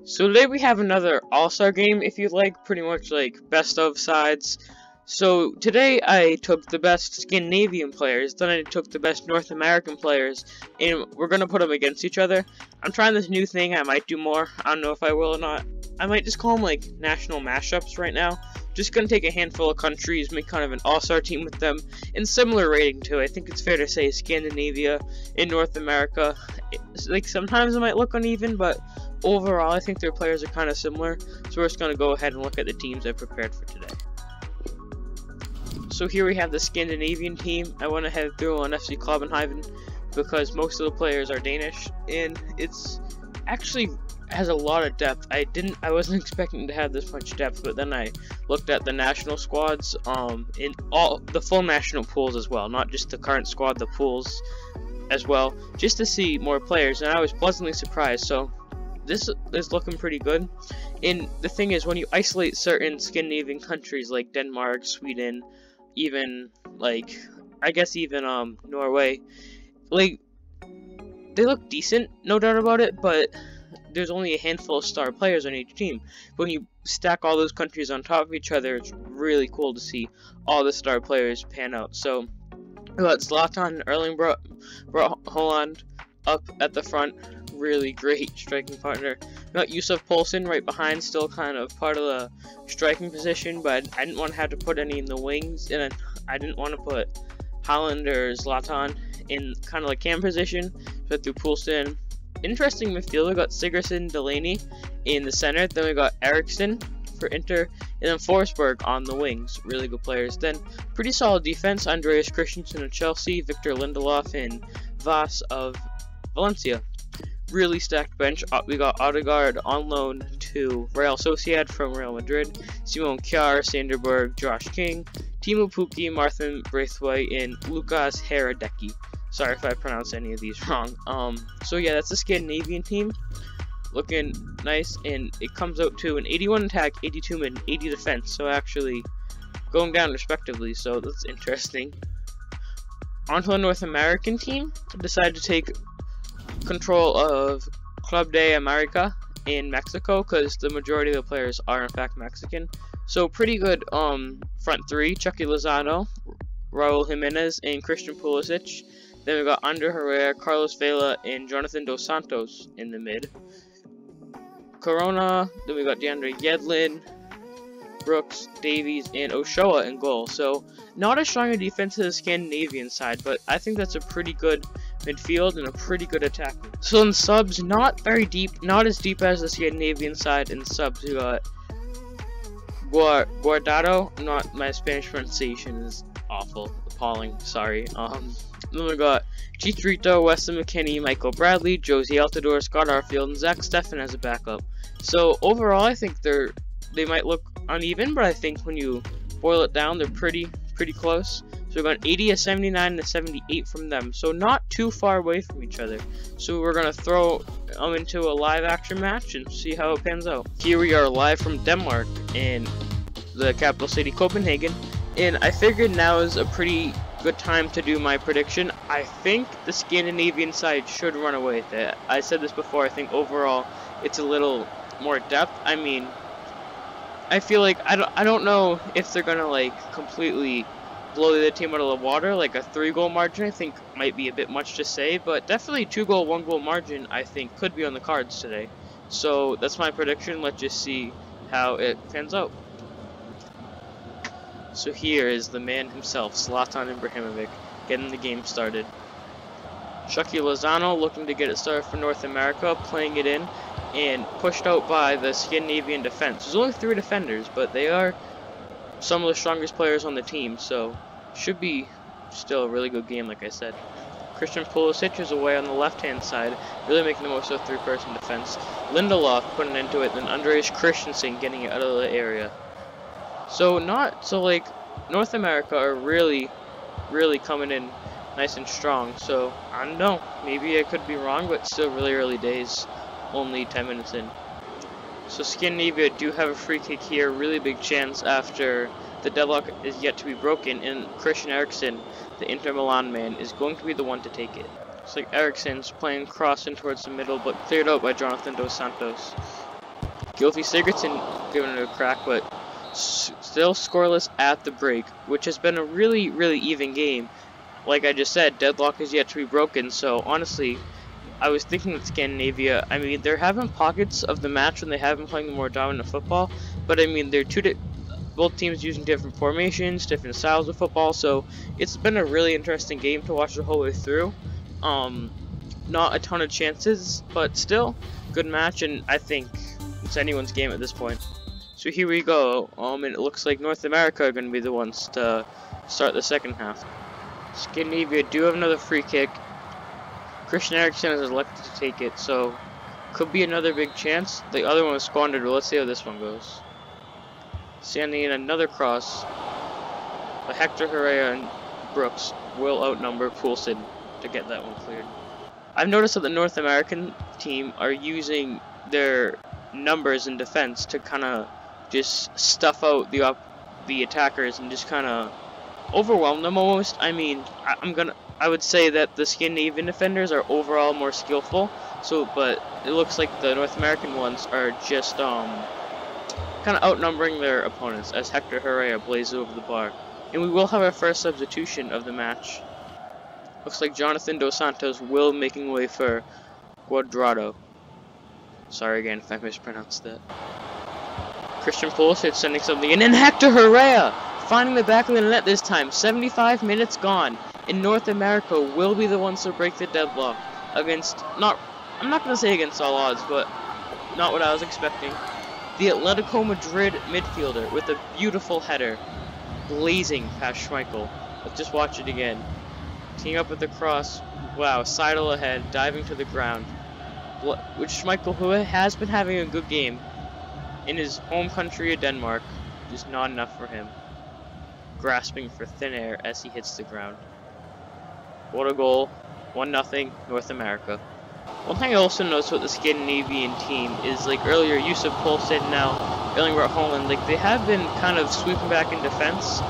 So today we have another all-star game, if you like, pretty much like best of sides. So today I took the best Scandinavian players, then I took the best North American players, and we're gonna put them against each other. I'm trying this new thing, I might do more, I don't know if I will or not. I might just call them like national mashups right now. Just gonna take a handful of countries, make kind of an all-star team with them, and similar rating too. I think it's fair to say Scandinavia in North America. Like sometimes it might look uneven, but overall I think their players are kind of similar. So we're just gonna go ahead and look at the teams I prepared for today. So here we have the Scandinavian team. I went ahead and threw on FC Copenhagen because most of the players are Danish, and it's actually has a lot of depth. I wasn't expecting to have this much depth, but then I looked at the national squads, in all the full national pools as well, not just the current squad, the pools as well, just to see more players, and I was pleasantly surprised. So this is looking pretty good. And the thing is, when you isolate certain Scandinavian countries like Denmark, Sweden, even like I guess even Norway, like they look decent, no doubt about it, but there's only a handful of star players on each team. When you stack all those countries on top of each other, it's really cool to see all the star players pan out. So we got Zlatan, Erling Haaland up at the front, really great striking partner. We got Yusuf Poulsen right behind, still kind of part of the striking position, but I didn't want to have to put any in the wings, and I didn't want to put Haaland or Zlatan in kind of like cam position, so I threw Poulsen. Interesting midfield, we got Sigurdsson, Delaney in the center, then we got Eriksson for Inter, and then Forsberg on the wings. Really good players. Then pretty solid defense, Andreas Christensen of Chelsea, Victor Lindelof and Vas of Valencia. Really stacked bench. We got Odegaard on loan to Real Sociedad from Real Madrid, Simon Kjær, Sanderberg, Josh King, Timo Pukki, Martin Braithwaite, and Lukas Hradecky. Sorry if I pronounce any of these wrong. So yeah, that's the Scandinavian team. Looking nice, and it comes out to an 81 attack, 82 mid, 80 defense. So actually going down respectively, so that's interesting. Onto the North American team. I decided to take control of Club de America in Mexico because the majority of the players are in fact Mexican. So pretty good front three, Chucky Lozano, Raul Jimenez, and Christian Pulisic. Then we got Ander Herrera, Carlos Vela, and Jonathan Dos Santos in the mid. Corona, then we got DeAndre Yedlin, Brooks, Davies, and Ochoa in goal. So not as strong a defense as the Scandinavian side, but I think that's a pretty good midfield and a pretty good attack. So in subs, not very deep, not as deep as the Scandinavian side. In subs, we got Guardado. Not my Spanish pronunciation is awful, appalling. Sorry. Then we got Chicharito, Weston McKennie, Michael Bradley, Josie Altidore, Scott Arfield, and Zach Steffen as a backup. So overall, I think they might look uneven, but I think when you boil it down, they're pretty close. So we got 80, a 79, and a 78 from them. So not too far away from each other. So we're gonna throw them into a live action match and see how it pans out. Here we are live from Denmark in the capital city Copenhagen, and I figured now is a pretty good time to do my prediction. I think the Scandinavian side should run away with it. I said this before, I think overall it's a little more depth. I mean, I feel like I don't know if they're gonna like completely blow the team out of the water. Like a 3-goal margin I think might be a bit much to say, but definitely 2-goal, 1-goal margin I think could be on the cards today. So that's my prediction. Let's just see how it pans out. So here is the man himself, Zlatan Ibrahimovic, getting the game started. Chucky Lozano looking to get it started for North America, playing it in, and pushed out by the Scandinavian defense. There's only 3 defenders, but they are some of the strongest players on the team, so should be still a really good game, like I said. Christian Pulisic is away on the left-hand side, really making the most of a 3-person defense. Lindelof putting into it, then Andreas Christensen getting it out of the area. So like North America are really coming in nice and strong. So I don't know, maybe I could be wrong, but still really early days, only 10 minutes in. So Scandinavia do have a free kick here, really big chance after the deadlock is yet to be broken, and Christian Eriksen, the Inter Milan man, is going to be the one to take it. Looks like Eriksen's playing cross in towards the middle, but cleared out by Jonathan Dos Santos. Gylfi Sigurdsson giving it a crack, but still scoreless at the break, which has been a really, really even game. Like I just said, deadlock is yet to be broken, so honestly, I was thinking that Scandinavia, I mean, they're having pockets of the match when they have been playing the more dominant football, but I mean, they're both teams using different formations, different styles of football, so it's been a really interesting game to watch the whole way through. Not a ton of chances, but still, good match, and I think it's anyone's game at this point. So here we go, and it looks like North America are going to be the ones to start the second half. Scandinavia do have another free kick. Christian Eriksen has elected to take it, so could be another big chance. The other one was squandered, but let's see how this one goes. Standing in another cross, but Hector Herrera and Brooks will outnumber Poulsen to get that one cleared. I've noticed that the North American team are using their numbers in defense to kind of just stuff out the attackers and just kind of overwhelm them almost. I mean, I would say that the Scandinavian defenders are overall more skillful. So, but it looks like the North American ones are just kind of outnumbering their opponents as Hector Herrera blazes over the bar. And we will have our first substitution of the match. Looks like Jonathan Dos Santos will making way for Cuadrado. Sorry again if I mispronounced that. Christian Pulisic sending something in, and Hector Herrera finding the back of the net this time. 75 minutes gone, and North America will be the ones to break the deadlock against, I'm not going to say against all odds, but not what I was expecting. The Atletico Madrid midfielder with a beautiful header, blazing past Schmeichel. Let's just watch it again. Teeing up with the cross, wow, sidle ahead, diving to the ground. Which Schmeichel, who has been having a good game in his home country of Denmark, just not enough for him. Grasping for thin air as he hits the ground. What a goal. 1-0, North America. One thing I also noticed with the Scandinavian team is, like earlier, Yusuf Poulsen, now Erling Braut Haaland, like they have been kind of sweeping back in defense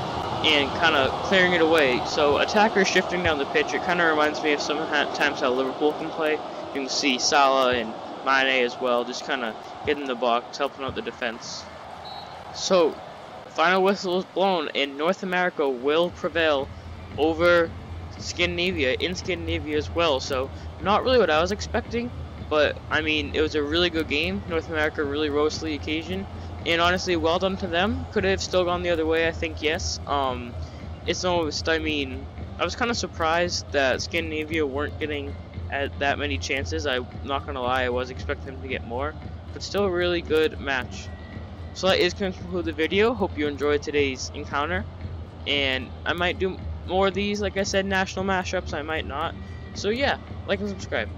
and kind of clearing it away. So attackers shifting down the pitch, it kind of reminds me of sometimes how Liverpool can play. You can see Salah and Mane as well, just kind of getting the box, helping out the defense. So, final whistle is blown, and North America will prevail over Scandinavia, in Scandinavia as well. So, not really what I was expecting, but, I mean, it was a really good game. North America really rose to the occasion, and honestly, well done to them. Could have still gone the other way, I think, yes. It's almost, I mean, I was kind of surprised that Scandinavia weren't getting that many chances. I'm not gonna lie, I was expecting them to get more, but still a really good match. So that is going to conclude the video. Hope you enjoyed today's encounter, and I might do more of these, like I said, national mashups. I might not. So yeah, like and subscribe.